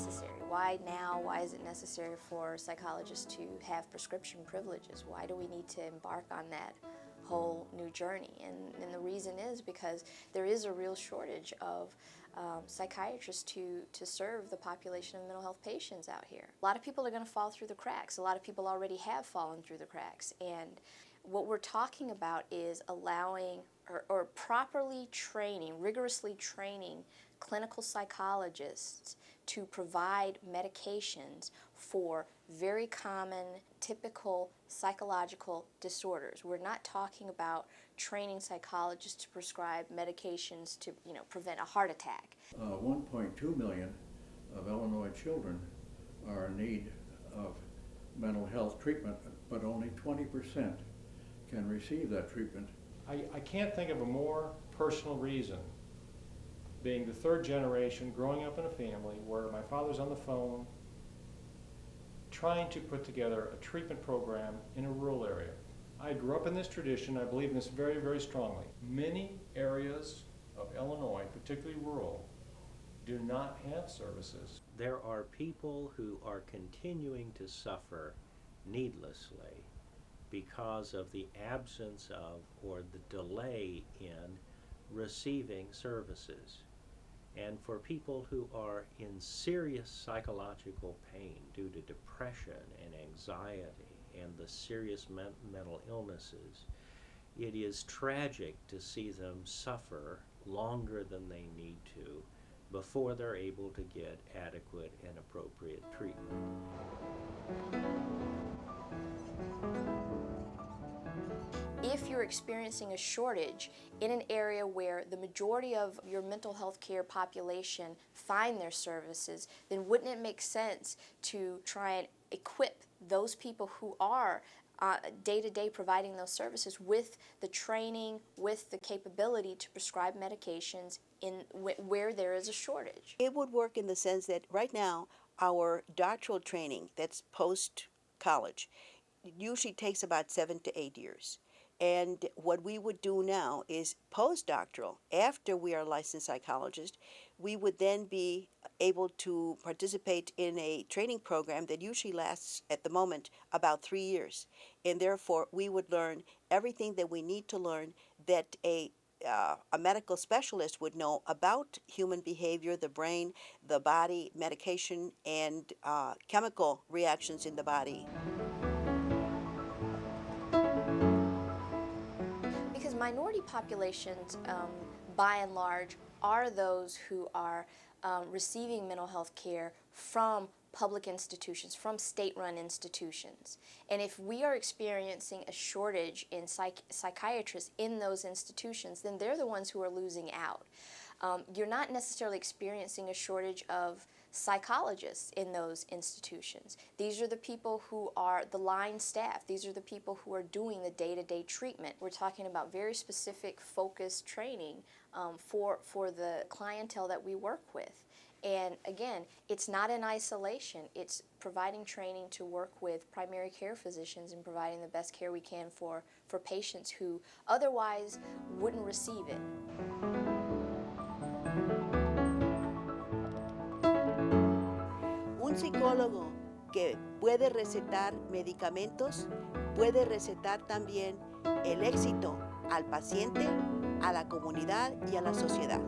necessary? Why now? Why is it necessary for psychologists to have prescription privileges? Why do we need to embark on that whole new journey? And the reason is because there is a real shortage of psychiatrists to serve the population of mental health patients out here. A lot of people are going to fall through the cracks. A lot of people already have fallen through the cracks. And what we're talking about is allowing or properly training, rigorously training clinical psychologists to provide medications for very common, typical psychological disorders. We're not talking about training psychologists to prescribe medications to, prevent a heart attack. 1.2 million of Illinois children are in need of mental health treatment, but only 20% can receive that treatment. I can't think of a more personal reason, being the third generation, growing up in a family where my father's on the phone trying to put together a treatment program in a rural area. I grew up in this tradition. I believe in this very, very strongly. Many areas of Illinois, particularly rural, do not have services. There are people who are continuing to suffer needlessly because of the absence of or the delay in receiving services. And for people who are in serious psychological pain due to depression and anxiety and the serious mental illnesses, it is tragic to see them suffer longer than they need to before they're able to get adequate and appropriate treatment. If you're experiencing a shortage in an area where the majority of your mental health care population find their services, then wouldn't it make sense to try and equip those people who are day-to-day providing those services with the training, with the capability to prescribe medications where there is a shortage? It would work in the sense that right now our doctoral training that's post-college usually takes about 7 to 8 years. And what we would do now is postdoctoral. After we are licensed psychologists, we would then be able to participate in a training program that usually lasts at the moment about 3 years. And therefore, we would learn everything that we need to learn that a medical specialist would know about human behavior, the brain, the body, medication, and chemical reactions in the body. Minority populations, by and large, are those who are receiving mental health care from public institutions, from state-run institutions. And if we are experiencing a shortage in psychiatrists in those institutions, then they're the ones who are losing out. You're not necessarily experiencing a shortage of psychologists in those institutions. These are the people who are the line staff. These are the people who are doing the day-to-day treatment. We're talking about very specific, focused training for the clientele that we work with. And again, it's not in isolation. It's providing training to work with primary care physicians and providing the best care we can for patients who otherwise wouldn't receive it. Un psicólogo que puede recetar medicamentos, puede recetar también el éxito al paciente, a la comunidad y a la sociedad.